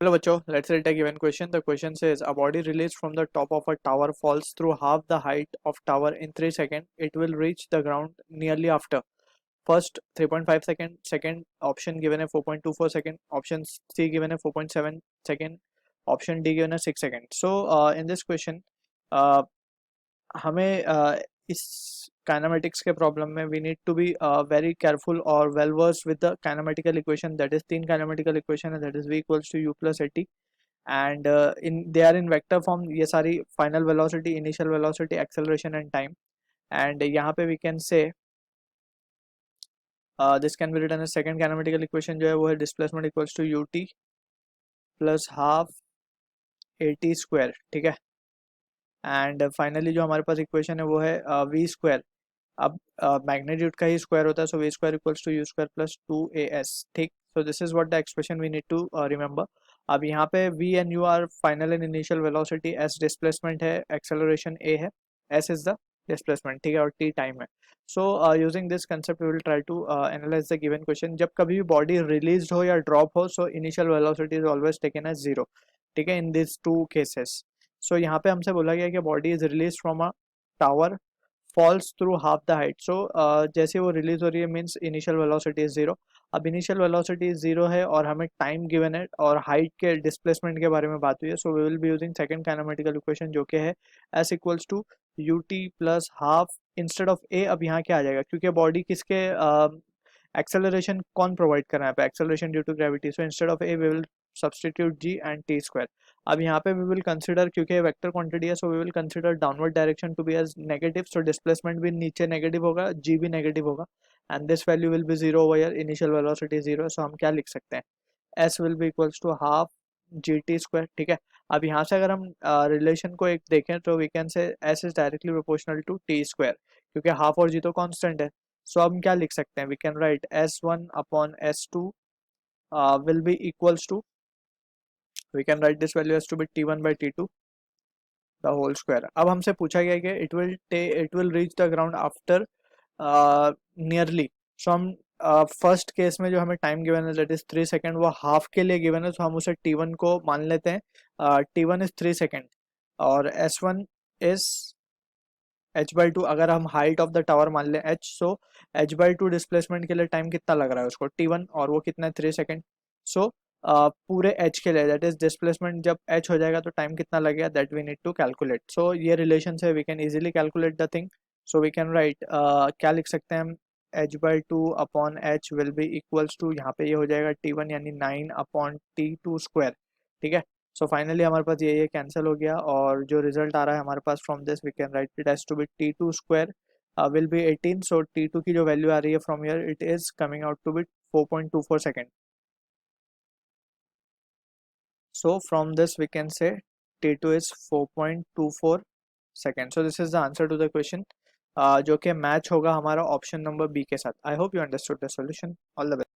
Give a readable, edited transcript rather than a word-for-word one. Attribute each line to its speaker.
Speaker 1: Hello bachcho, let's read a given question. The question says a body released from the top of a tower falls through half the height of tower in 3 seconds. It will reach the ground nearly after. First 3.5 second, second option given a 4.24 second, option C given a 4.7 second, option D given a 6 second. So in this question हमें इस kinematics के problem में we need to be very careful और well versed with the kinematical equation. That is तीन kinematical equation है, that is v equals to u plus at and in they are in vector form. ये सारी final velocity, initial velocity, acceleration and time. And यहाँ पे we can say this can be written as second kinematical equation जो है वो है displacement equals to ut plus half at square. ठीक है. एंड फाइनली जो हमारे पास इक्वेशन है वो है वी स्क्वायर. अब मैग्नीट्यूड का ही स्क्वायर होता है, so V square equals to U square plus 2as. ठीक. So this is what the expression we need to remember. अब यहाँ पे v and u are final and initial velocity, s displacement है, acceleration a है, s is the displacement. ठीक है. और t time है. So using this concept we will try to analyze the given question. जब कभी भी बॉडी रिलीज हो या ड्रॉप हो, so initial velocity is always taken as 0. ठीक है. In this two cases. So यहाँ पे हमसे बोला गया कि body is release from a tower falls through half the height. So जैसे वो रिलीज हो रही है मीन्स इनिशियल वेलोसिटी इज 0. अब इनिशियल वेलोसिटी इज 0 है और हमें टाइम गिवन है और हाइट के डिस्प्लेसमेंट के बारे में बात हुई है. So we will be using second kinematical equation जो कि है s equals to ut plus half instead of a. अब यहाँ क्या आ जाएगा क्योंकि बॉडी किसके एक्सेलरेशन कौन प्रोवाइड कर रहा है पे, acceleration due to gravity. So instead of a we will substitute g and t square. अब यहाँ पे वी विल कंसिडर, क्योंकि वेक्टर क्वांटिटी है, so we will consider downward direction to be as negative. So displacement भी नीचे negative होगा, g भी negative होगा and this value will be 0 over here. Initial velocity 0 है, सो हम क्या लिख सकते हैं, s will be equals to half gt square. ठीक है. अब यहाँ से अगर हम रिलेशन को एक देखें तो we can say s is directly proportional to t square, क्योंकि हाफ और g तो कांस्टेंट है. सो हम क्या लिख सकते हैं, we can write s1 upon s2 will be equals to, we can write this value as to be t1 by t2 the whole square. अब हमसे पूछा गया है कि it will reach the ground after nearly. so हम first case में जो हमें टाइम गिवन है दैट इज 3 सेकेंड, वो हाफ के लिए गिवन है, तो हम उसे t1 को मान लेते हैं. t1 इज 3 सेकेंड और s1 इज h/2. अगर हम हाइट ऑफ द टावर मान लें h, सो h/2 डिस्प्लेसमेंट के लिए टाइम कितना लग रहा है उसको, t1, और वो कितना है 3 सेकेंड. सो पूरे h के लिए दैट इज डिस्प्लेसमेंट जब h हो जाएगा तो टाइम कितना लगेगा, that we need to calculate. So ये रिलेशन से we can easily calculate the thing. So we can write, क्या लिख सकते हैं हम, h/2 upon h will be equals to, यहाँ पे ये हो जाएगा t1 यानी 9 अपॉन t2 स्क्वायर. ठीक है. सो फाइनली हमारे पास ये कैंसिल हो गया और जो रिजल्ट आ रहा है हमारे पास from this we can write it as to be t2 square will be 18. So t2 की जो वैल्यू आ रही है from here it is coming out to be 4.24 second. So from this we can say T2 is 4.24 second. So this is the answer to the question जो कि match होगा हमारा option number B के साथ. I hope you understood the solution. All the best.